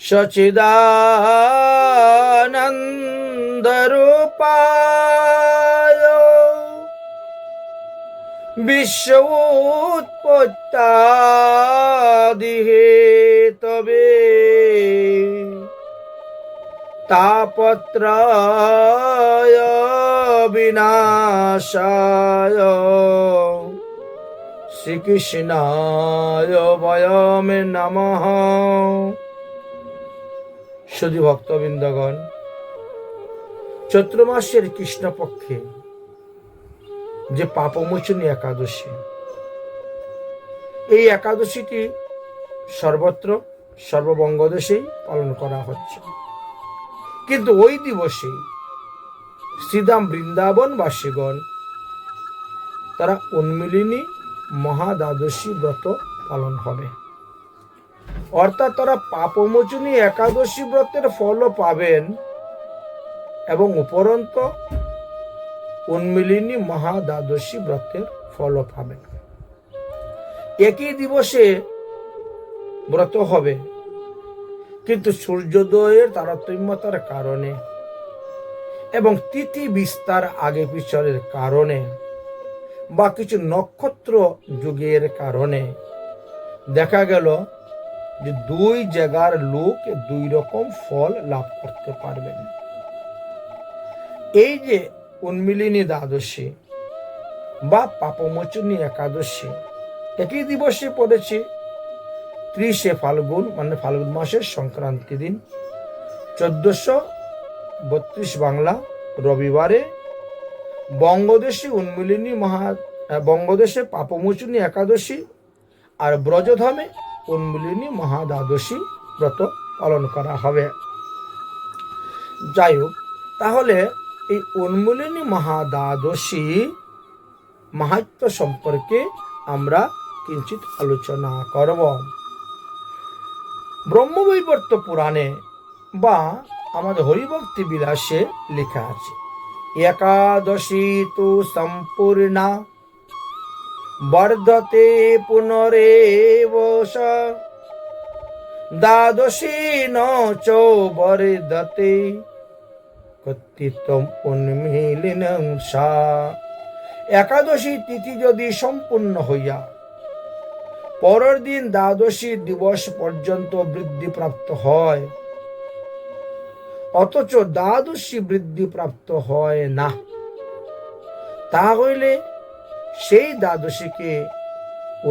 সচিদানন্দরূপায় বিশ্ব উৎপত্তাদি হেতবে তাপত্রয় বিনাশায় শ্রীকৃষ্ণায় বয়ম নমঃ। শুধু ভক্তবৃন্দগণ, চৈত্র মাসের কৃষ্ণপক্ষে যে পাপমোচনী একাদশী, এই একাদশীটি সর্বত্র সর্ববঙ্গদেশেই পালন করা হচ্ছে। কিন্তু ওই দিবসে শ্রীধাম বৃন্দাবনবাসীগণ তারা উন্মিলিনী মহাদ্বাদশী ব্রত পালন হবে, অর্থাৎ তারা পাপমোচনী একাদশী ব্রতের ফলও পাবেন এবং উপরন্ত উন্মিলিনী মহাদ্বাদশী ব্রতের ফলও পাবেন। একই দিবসে ব্রত হবে, কিন্তু সূর্যোদয়ের তারতম্যতার কারণে এবং তিথি বিস্তার আগে পিছনের কারণে বা কিছু নক্ষত্র যুগের কারণে দেখা গেল যে দুই জায়গার লোক দুই রকম ফল লাভ করতে পারবেন। এই যে উন্মিলিনী দ্বাদশী বা পাপমোচনী একাদশী একই দিবসে পড়েছে 30 ফাল্গুন, মানে ফাল্গুন মাসের সংক্রান্তি দিন 1432 বাংলা রবিবারে বঙ্গদেশে উন্মিলিনী বঙ্গদেশে পাপমোচনী একাদশী আর ব্রজধামে উন্মিলিনী মহাদ্বাদশী ব্রত পালন করা হবে। যাই হোক, তাহলে এই উন্মিলিনী মহাদ্বাদশী মাহাত্ম্য সম্পর্কে আমরা কিঞ্চিত আলোচনা করব। ব্রহ্মবৈবর্ত পুরাণে বা আমাদের হরিভক্তি বিলাসে লেখা আছে, একাদশী তু সম্পূর্ণা বর্ধতে পুনরেব দ্বাদশী ন চ বর্ধতে কর্তৃত্বম উন্মিলিনং সা। একাদশী তিথি যদি সম্পূর্ণ হইয়া পরের দিন দ্বাদশী দিবস পর্যন্ত বৃদ্ধিপ্রাপ্ত হয়, অথচ দ্বাদশী বৃদ্ধিপ্রাপ্ত হয় না, তাহলে সেই দ্বাদশীকে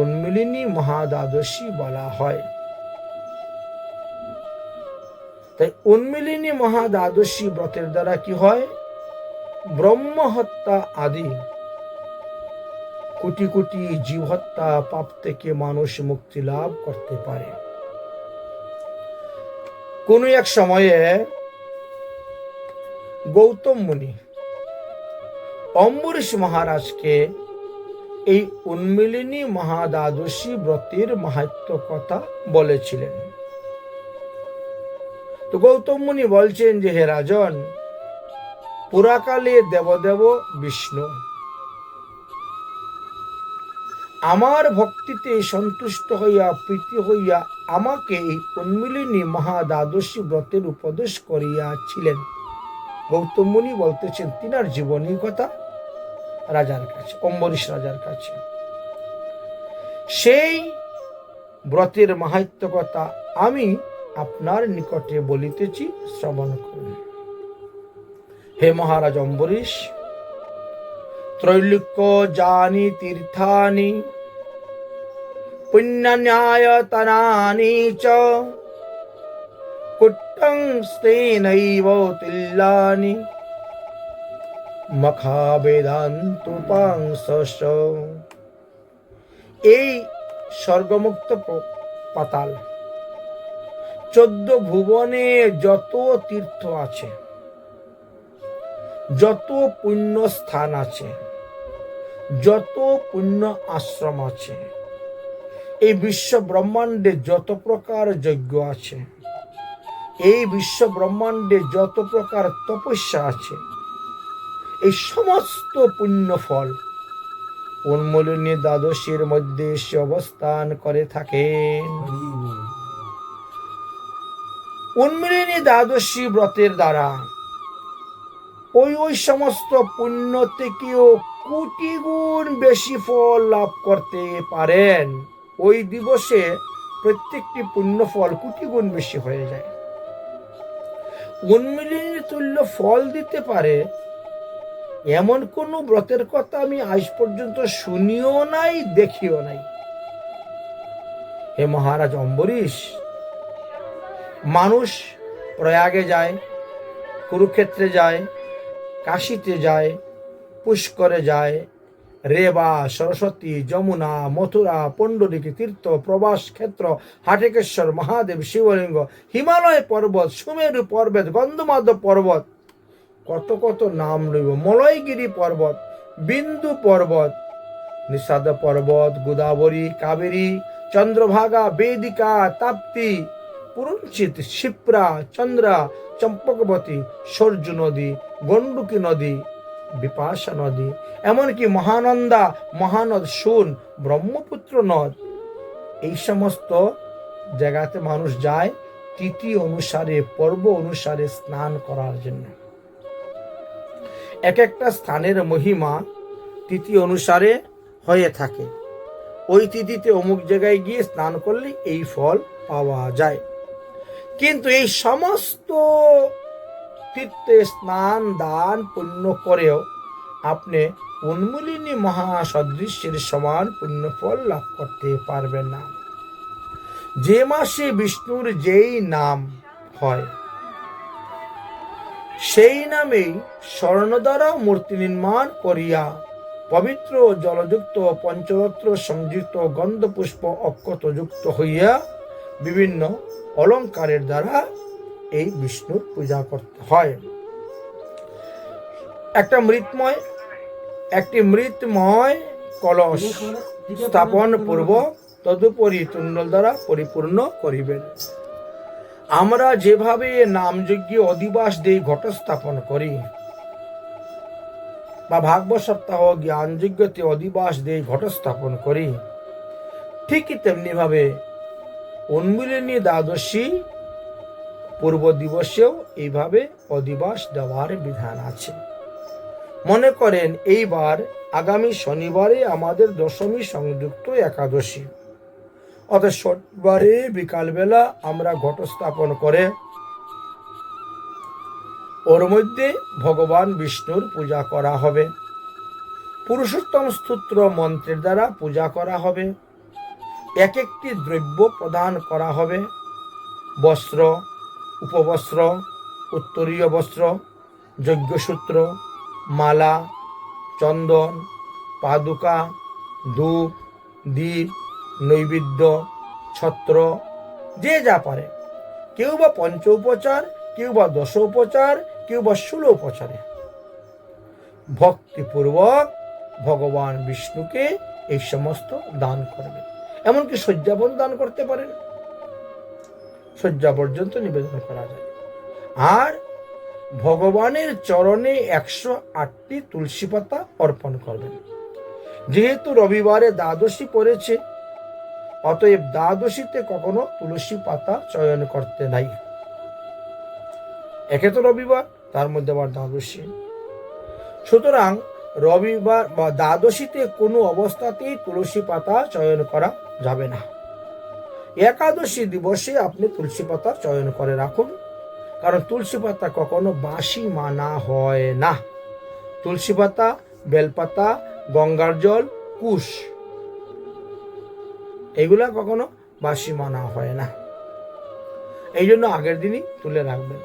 উন্মিলিনী মহাদ্বাদশী বলা হয়। তাই উন্মিলিনী মহাদ্বাদশী ব্রতের দ্বারা কি হয়, ব্রহ্মহত্যা আদি কোটি কোটি জীব হত্যা পাপ থেকে মানুষ মুক্তি লাভ করতে পারে। কোন এক সময়ে গৌতম মুনি অম্বরীশ মহারাজকে এই উন্মিলিনী মহাদ্বাদশী ব্রতের মাহাত্ম্য কথা বলেছিলেন। তো গৌতম মুনি বলছেন যে, হে রাজন, পুরাকালে দেবদেব বিষ্ণু আমার ভক্তিতে সন্তুষ্ট হইয়া প্রীতি হইয়া আমাকে এই উন্মিলিনী মহাদ্বাদশী ব্রতের উপদেশ করিয়াছিলেন। গৌতম মুনি বলতেছেন তিনার জীবনী কথা রাজার কাছে, অম্বরীশ রাজার কাছে। সেই ব্রতের মাহাত্ম্য কথা আমি আপনার নিকটে বলিতেছি, শ্রবণ করুন। হে মহারাজ অম্বরীশ, ত্রৈলোক্য জানি তীর্থানি পুণ্যান্যায়তনানি চ কুট্টং স্তেনৈব তুল্যানি মখা বেদান্তুপাংশ। এই স্বর্গমুক্ত পাতাল 14 ভুবনে যত তীর্থ আছে, যত পুণ্য স্থান আছে, যত পুণ্য আশ্রম আছে, এই বিশ্ব ব্রহ্মাণ্ডে যত প্রকার যজ্ঞ আছে, এই বিশ্ব ব্রহ্মাণ্ডে যত প্রকার তপস্যা আছে, এই সমস্ত পুণ্য ফল উন্মিলিনী দ্বাদশীর মধ্যে সে অবস্থান করে থাকেন। উন্মিলিনী দ্বাদশী ব্রতের দ্বারা ওই সমস্ত পুণ্য থেকেও কোটি গুণ বেশি ফল লাভ করতে পারেন। ওই দিবসে প্রত্যেকটি পুণ্য ফল কোটি গুণ বেশি হয়ে যায়। উন্মিলিনীর তুল্য ফল দিতে পারে এমন কোন ব্রতের কথা আমি আজ পর্যন্ত শুনিও নাই, দেখিও নাই। হে মহারাজ অম্বরীশ, মানুষ প্রয়াগে যায়, কুরুক্ষেত্রে যায়, কাশীতে যায়, পুষ্করে যায়, রেবা, সরস্বতী, যমুনা, মথুরা, পণ্ডরিক তীর্থ, প্রবাস ক্ষেত্র, হাটেকেশ্বর মহাদেব, শিবলিঙ্গ, হিমালয় পর্বত, সুমেরু পর্বত, গন্ধমাধব পর্বত, কত কত নাম লইব, মলয়গিরি পর্বত, বিন্দু পর্বত, নিষাদ পর্বত, গোদাবরী, কাবেরী, চন্দ্রভাগা, বেদিকা, তাপ্তি, পুরঞ্চিত, শিপ্রা, চন্দ্রা, চম্পকবতী, সরজু নদী, গণ্ডকী নদী, বিপাশা নদী, এমনকি মহানন্দা, মহানদ, সোন, ব্রহ্মপুত্র নদ, এই সমস্ত জায়গাতে মানুষ যায় তিথি অনুসারে, পর্ব অনুসারে স্নান করার জন্য। এক একটা স্থানের মহিমা তিথি অনুসারে হয়ে থাকে। ওই তিথিতে অমুক জায়গায় গিয়ে স্নান করলে এই ফল পাওয়া যায়। কিন্তু এই সমস্ত তীর্থে স্নান দান পুণ্য করেও আপনি উন্মিলিনী মহাসদৃশ্যের সমান পুণ্য ফল লাভ করতে পারবেন না। যে মাসে বিষ্ণুর যেই নাম হয় সেই নামেই স্বর্ণ দ্বারা মূর্তি নির্মাণ করিয়া পবিত্র জলযুক্ত পঞ্চরত্ন সংযুক্ত গন্ধ পুষ্প অক্ষত যুক্ত হইয়া বিভিন্ন অলঙ্কারের দ্বারা এই বিষ্ণুর পূজা করতে হয়। একটি মৃৎময় কলস স্থাপন পূর্বক তদুপরি তুণ্ডল দ্বারা পরিপূর্ণ করিবেন। আমরা যেভাবে নামযজ্ঞে অধিবাস দিয়ে ঘট স্থাপন করি বা ভাগবত সপ্তাহ জ্ঞান যজ্ঞতে অধিবাস দিয়ে ঘট স্থাপন করি, ঠিকই তেমনি ভাবে উন্মিলিনী দ্বাদশী পূর্ব দিবসেও এইভাবে অধিবাস দেওয়ার বিধান আছে। মনে করেন এইবার আগামী শনিবারে আমাদের দশমী সংযুক্ত একাদশী, অর্থাৎ শনিবারে বিকালবেলা আমরা ঘট স্থাপন করে ওর মধ্যে ভগবান বিষ্ণুর পূজা করা হবে, পুরুষোত্তম স্তোত্র মন্ত্রের দ্বারা পূজা করা হবে, এক একটি দ্রব্য প্রদান করা হবে, বস্ত্র, উপবস্ত্র, উত্তরীয় বস্ত্র, যজ্ঞসূত্র, মালা, চন্দন, পাদুকা, ধূপ, দীপ, নৈবেদ্য, ছত্র, যে যা পারে, কেউ বা পঞ্চ উপচার, কেউ বা দশ উপচার, কেউ বা 16 উপচারে ভক্তিপূর্বক ভগবান বিষ্ণুকে এই সমস্ত দান করবে। এমনকি শয্যা পর্যন্ত দান করতে পারেন, শয্যা পর্যন্ত নিবেদন করা যায়। আর ভগবানের চরণে 108টি তুলসী পাতা অর্পণ করবেন। যেহেতু রবিবারে দ্বাদশী পড়েছে, অতএব দ্বাদশীতে কখনো তুলসী পাতা চয়ন করতে নাই। একে তো রবিবার, তার মধ্যে আবার দ্বাদশী, সুতরাং রবিবার বা দ্বাদশীতে কোনো অবস্থাতেই তুলসী পাতা চয়ন করা যাবে না। একাদশী দিবসে আপনি তুলসী পাতা চয়ন করে রাখুন, কারণ তুলসী পাতা কখনো বাসি মানা হয় না। তুলসী পাতা, বেলপাতা, গঙ্গার জল, কুশ, এগুলা কখনো বাসি মানা হয় না। এই জন্য আগের দিনই তুলে রাখবেন।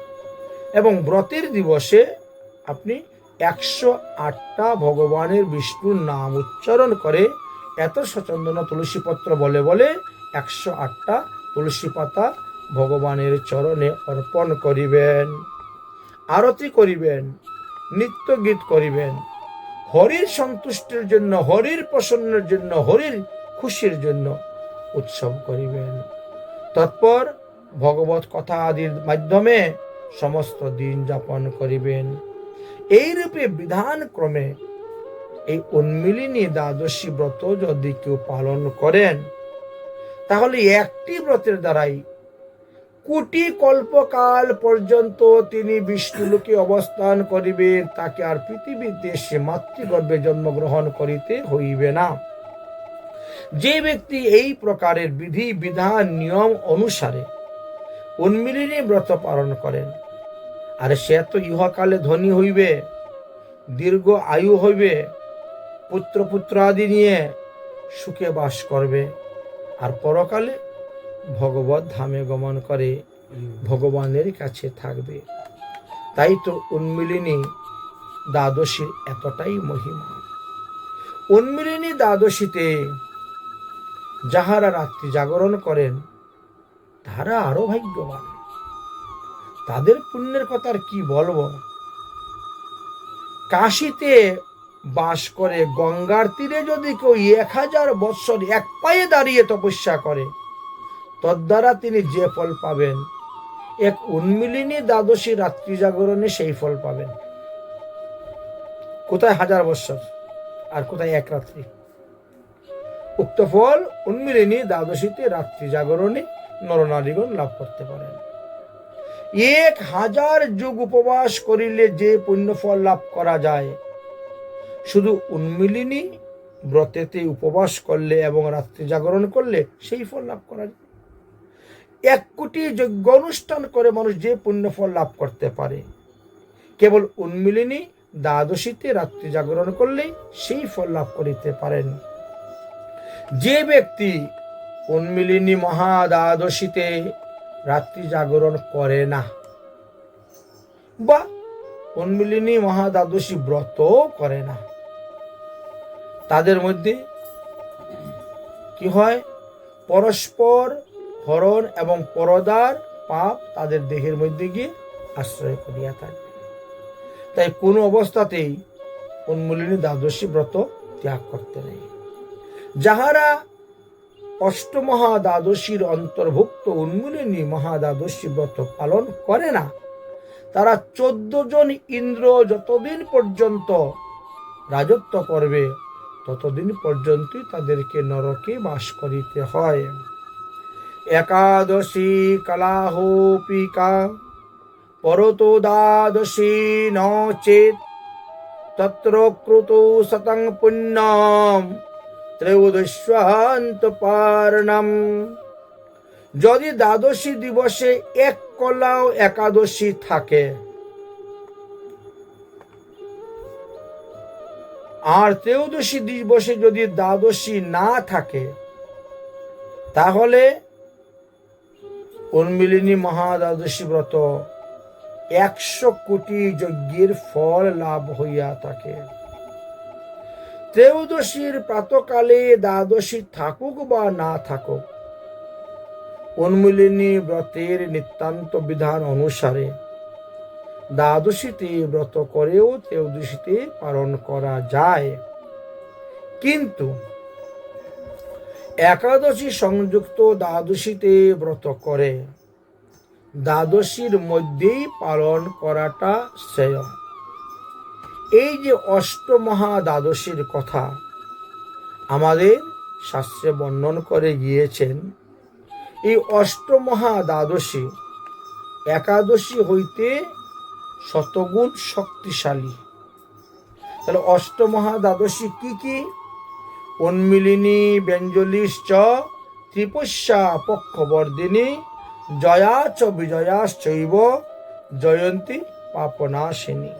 এবং ব্রতের দিবসে আপনি 108টা ভগবানের বিষ্ণুর নাম উচ্চারণ করে এত সচন্দন তুলসী পত্র বলে বলে 108টা তুলসী পাতা ভগবানের চরণে অর্পণ করিবেন, আরতি করিবেন, নিত্য গীত করিবেন, হরির সন্তুষ্টির জন্য, হরির প্রসন্নের জন্য, হরির খুশির জন্য উৎসব করিবেন। তৎপর ভগবত কথা আদির মাধ্যমে সমস্ত দিন যাপন করিবেন। এই রূপে বিধান ক্রমে এই উন্মিলিনী দ্বাদশী ব্রত যদি কেউ পালন করেন, তাহলে একটি ব্রতের দ্বারাই কোটি কল্পকাল পর্যন্ত তিনি বিষ্ণুলোকে অবস্থান করিবেন, তাকে আর পৃথিবীতে সে মাতৃগর্ভে জন্মগ্রহণ করিতে হইবে না। যে ব্যক্তি এই প্রকারের বিধি বিধান নিয়ম অনুসারে উন্মিলিনী ব্রত পালন করেন, আর সে তো ইহকালে ধনী হইবে, দীর্ঘ আয়ু হইবে, পুত্র পুত্রাদি নিয়ে সুখে বাস করবে, আর পরকালে ভগবত ধামে গমন করে ভগবানের কাছে থাকবে। তাই তো উন্মিলিনী দ্বাদশীর এতটাই মহিমা। উন্মিলিনী দ্বাদশীতে যাহারা রাত্রি জাগরণ করেন তারা আরো ভাগ্যবান। তাদের পুণ্যের কথা আর কি বলবো। কাশীতে বাস করে গঙ্গার তীরে যদি কেউ 1000 বৎসর এক পায়ে দাঁড়িয়ে তপস্যা করে, তদ্বারা তিনি যে ফল পাবেন, এক উন্মিলিনী দ্বাদশী রাত্রি জাগরণে সেই ফল পাবেন। কোথায় 1000 বৎসর আর কোথায় এক রাত্রি। উক্ত ফল উন্মিলিনী দ্বাদশীতে রাত্রি জাগরণে নরনারীগণ লাভ করতে পারেন। 1000 যুগ উপবাস করিলে যে পুণ্য ফল লাভ করা যায়, শুধু উন্মিলিনী ব্রতেতে উপবাস করলে এবং রাত্রি জাগরণ করলে সেই ফল লাভ করা যায়। 1 কোটি যজ্ঞ অনুষ্ঠান করে মানুষ যে পুণ্য ফল লাভ করতে পারে, কেবল উন্মিলিনী দ্বাদশীতে রাত্রি জাগরণ করলেই সেই ফল লাভ করিতে পারেন। যে ব্যক্তি উন্মিলিনী মহাদ্বাদশীতে রাত্রি জাগরণ করে না বা উন্মিলিনী মহাদ্বাদশী ব্রত করে না, তাদের মধ্যে কি হয়, পরস্পর হরণ এবং পরদার পাপ তাদের দেহের মধ্যে গিয়ে আশ্রয় করিয়া থাকে। তাই কোনো অবস্থাতেই উন্মিলিনী দ্বাদশী ব্রত ত্যাগ করতে নেই। যাহারা অষ্টমহাদ্বাদশীর অন্তর্ভুক্ত উন্মিলিনী মহাদ্বাদশী ব্রত পালন করে না, তারা 14 জন ইন্দ্র যতদিন পর্যন্ত রাজত্ব করবে ততদিন পর্যন্তই তাদেরকে নরকে বাস করিতে হয়। একাদশী কলাহোপিকা পরতো দ্বাদশী ন চেত তত্র কৃতো শতং পুণ্যম ত্রয়োদশ্যান্ত পারণম। যদি দ্বাদশী দিবসে 1 কলাও একাদশী থাকে আর ত্রয়োদশী দিবসে যদি দ্বাদশী না থাকে, তাহলে উন্মিলিনী মহাদ্বাদশী ব্রত 100 কোটি যজ্ঞের ফল লাভ হইয়া থাকে। ত্রয়োদশীর প্রাতকালে দ্বাদশী থাকুক বা না থাকুক, উন্মিলিনী ব্রতের নিত্যান্ত বিধান অনুসারে দ্বাদশীতে ব্রত করেও ত্রয়োদশীতে পালন করা যায়। কিন্তু একাদশী সংযুক্ত দ্বাদশীতে ব্রত করে দ্বাদশীর মধ্যেই পালন করাটা শ্রেয়। এই যে অষ্টমহাদ্বাদশীর কথা আমাদের শাস্ত্রে বর্ণন করে গিয়েছেন, এই অষ্টমহাদ্বাদশী একাদশী হইতে শতগুণ শক্তিশালী। তাহলে অষ্টমহাদ্বাদশী কি কি? উন্মিলিনী ব্যঞ্জলিশ্চ ত্রিপস্যা পক্ষবর্ধিনী জয়া চ বিজয়াশ্চৈব জয়ন্তী পাপনাশিনী।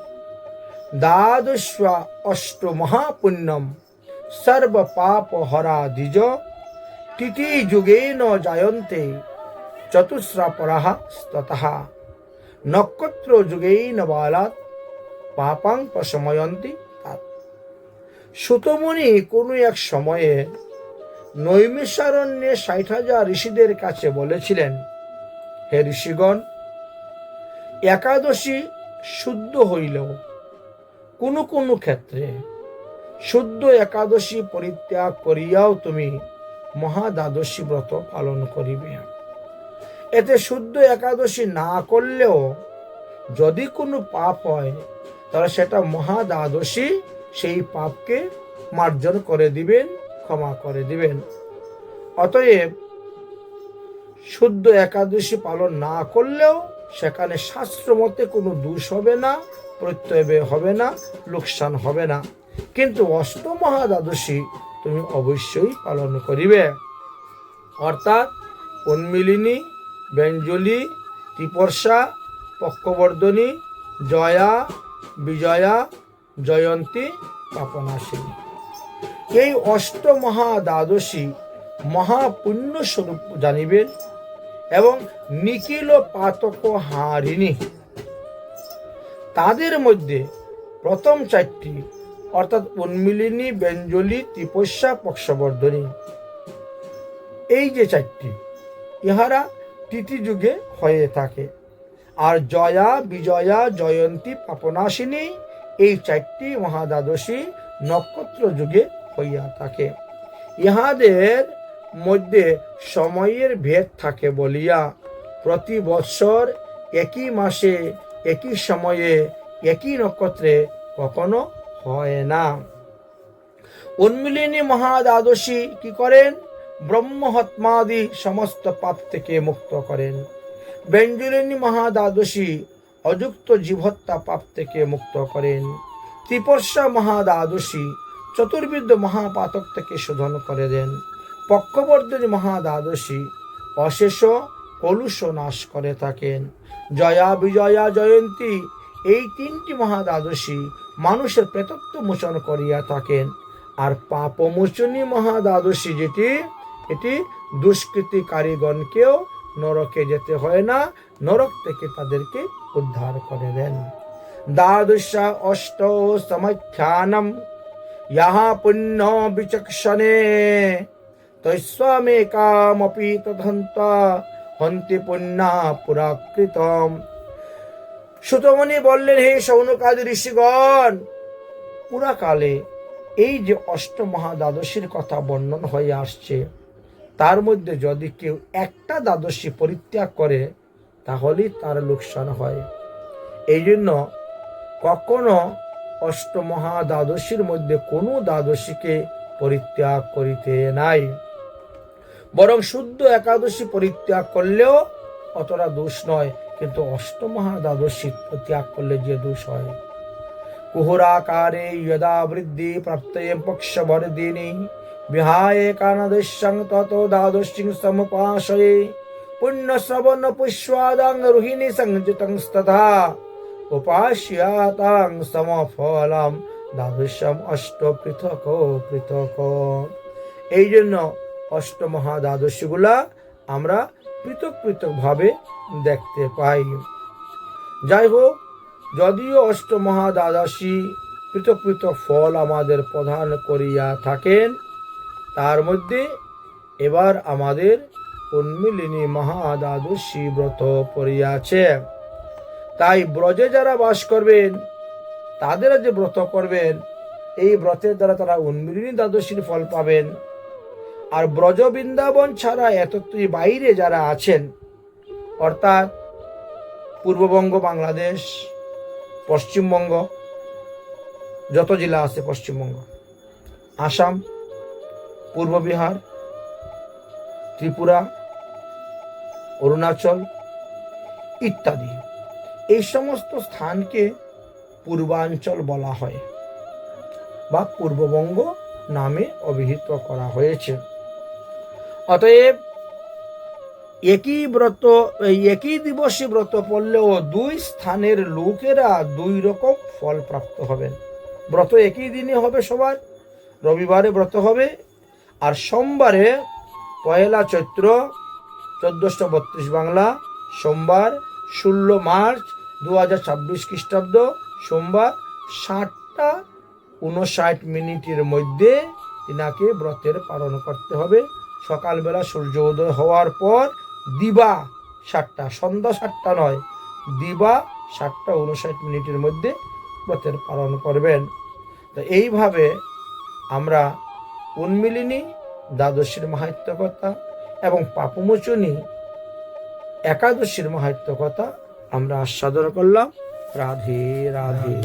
দ্বাদশা অষ্টমহাপুণ্যম সর্ব পাপ হরা দ্বিজ তিথি যুগেন জায়ন্তে চতুস্রাপরাঃ স্ততঃ নক্ষত্র যুগেন বালাৎ পাপাং প্রশময়ন্তি তাৎ। সুতমুনি কোনো এক সময়ে নৈমিষারণ্যে 60,000 ঋষিদের কাছে বলেছিলেন, হে ঋষিগণ, একাদশী শুদ্ধ হইলেও কোনো কোনো ক্ষেত্রে শুদ্ধ একাদশী পরিত্যাগ করিয়াও তুমি মহাদ্বাদশী ব্রত পালন করিবে। এতে শুদ্ধ একাদশী না করলেও যদি কোনো পাপ হয়, তাহলে সেটা মহাদ্বাদশী সেই পাপকে মার্জন করে দিবেন, ক্ষমা করে দিবেন। অতএব শুদ্ধ একাদশী পালন না করলেও সেখানে শাস্ত্র মতে কোনো দোষ হবে না, প্রত্যয় হবে না, লোকসান হবে না। কিন্তু অষ্টমহাদ্বাদশী তুমি অবশ্যই পালন করিবে। অর্থাৎ উন্মিলিনী, ব্যঞ্জলি, ত্রিপর্ষা, পক্ষবর্ধনী, জয়া, বিজয়া, জয়ন্তী, পাপনাশিনী। এই অষ্টমহাদ্বাদশী মহাপুণ্য স্বরূপ জানিবেন এবং নিখিল পাতক হারিণী। তাদের মধ্যে প্রথম চারটি অর্থাৎ উন্মিলিনী, ব্যঞ্জলি, ত্রিপস্যা, পক্ষবর্ধনী, এই যে চারটি ইহারা তিথি যুগে হয়ে থাকে। আর জয়া, বিজয়া, জয়ন্তী, পাপনাশিনী এই চারটি মহাদ্বাদশী নক্ষত্র যুগে হইয়া থাকে। ইহাদের মধ্যে সময়ের ভেদ থাকে বলিয়া প্রতি বৎসর একই মাসে, একই সময়ে, একই নক্ষত্রে কখনো হয় না। উন্মিলিনী মহাদ্বাদশী কি করেন? ব্রহ্মহত্মাদি সমস্ত পাপ থেকে মুক্ত করেন। ব্যঞ্জলিনী মহাদ্বাদশী অযুক্ত জীবহত্যা পাপ থেকে মুক্ত করেন। ত্রিপর্ষা মহাদ্বাদশী চতুর্বিধ মহাপাতক থেকে শোধন করে দেন। পক্ষবর্ধনী মহাদ্বাদশী অশেষ কলুষ নাশ করে থাকেন। জয়া, বিজয়া, জয়ন্তী এই তিনটি মহাদ্বাদশী মানুষের প্রেতত্ব মোচন করিয়া থাকেন। আর পাপমোচনী মহাদ্বাদশী যেটি, এটি দুষ্কৃতিকারীগণকেও নরকে যেতে হয় না, নরক থেকে তাদেরকে উদ্ধার করে দেন। দ্বাদশা অষ্ট সমাখ্যানম ইয়াহা পুণ্য বিচক্ষণে তৈস্বামেকামপি তদন্তা হন্তি পুণ্যা পুরাকৃতম। সুতমুনি বললেন, হে শৌনকাদি ঋষিগণ, পুরাকালে এই যে অষ্টমহাদ্বাদশীর কথা বর্ণন হয়ে আসছে, তার মধ্যে যদি কেউ একটা দ্বাদশী পরিত্যাগ করে তাহলেই তার লোকসান হয়। এই জন্য কখনো অষ্টমহাদ্বাদশীর মধ্যে কোনো দ্বাদশীকে পরিত্যাগ করিতে নাই। বরং শুদ্ধ একাদশী পরিত্যাগ করলেও অতটা দোষ নয়, কিন্তু অষ্টমহাদ্বাদশী ত্যাগ করলে যে দোষ হয়। কুহুরাকারে যদা বৃদ্ধি প্রাপ্তয়ে পক্ষবর্ধিনী বিহায় একাদশং ততো দ্বাদশীং সমুপাসয়ে পুণ্যশ্রবণ পুষ্পাদাং রোহিণী সংযুতং তথা উপাস্যাতাং সমফলম দ্বাদশম অষ্ট পৃথক পৃথক। এই জন্য অষ্টমহাদ্বাদশীগুলা আমরা পৃথক পৃথক ভাবে দেখতে পাই। যাই হোক, যদিও অষ্টমহাদ্বাদশী পৃথক পৃথক ফল আমাদের প্রদান করিয়া থাকেন, তার মধ্যে এবার আমাদের উন্মিলিনী মহাদ্বাদশী ব্রত পড়িয়াছে। তাই ব্রজে যারা বাস করবেন তাদেরা যে ব্রত করবেন, এই ব্রতের দ্বারা তারা উন্মিলিনী দ্বাদশীর ফল পাবেন। আর ব্রজ বৃন্দাবন ছাড়া এতত্রী বাইরে যারা আছেন, অর্থাৎ পূর্ববঙ্গ, বাংলাদেশ, পশ্চিমবঙ্গ, যত জেলা আছে পশ্চিমবঙ্গ, আসাম, পূর্ব বিহার, ত্রিপুরা, অরুণাচল ইত্যাদি, এই সমস্ত স্থানকে পূর্বাঞ্চল বলা হয় বা পূর্ববঙ্গ নামে অভিহিত করা হয়েছে। অতএব একই দিবসে ব্রত পড়লেও দুই স্থানের লোকেরা দুই রকম ফল প্রাপ্ত হবেন। ব্রত একই দিনে হবে সবার, রবিবারে ব্রত হবে, আর সোমবারে পয়লা চৈত্র 1432 বাংলা সোমবার 16 মার্চ 2026 খ্রিস্টাব্দ সোমবার 7:59 মধ্যে তিনাকে ব্রতের পালন করতে হবে। সকালবেলা সূর্য উদয় হওয়ার পর দিবা 7টা, সন্ধ্যা 7টা নয়, দিবা 7:59 মধ্যে ব্রতের পালন করবেন। তো এইভাবে আমরা উন্মিলিনী দ্বাদশীর মাহাত্ম্য কথা এবং পাপমোচনী একাদশীর মাহাত্ম্য কথা আমরা আস্বাদন করলাম। রাধে রাধে।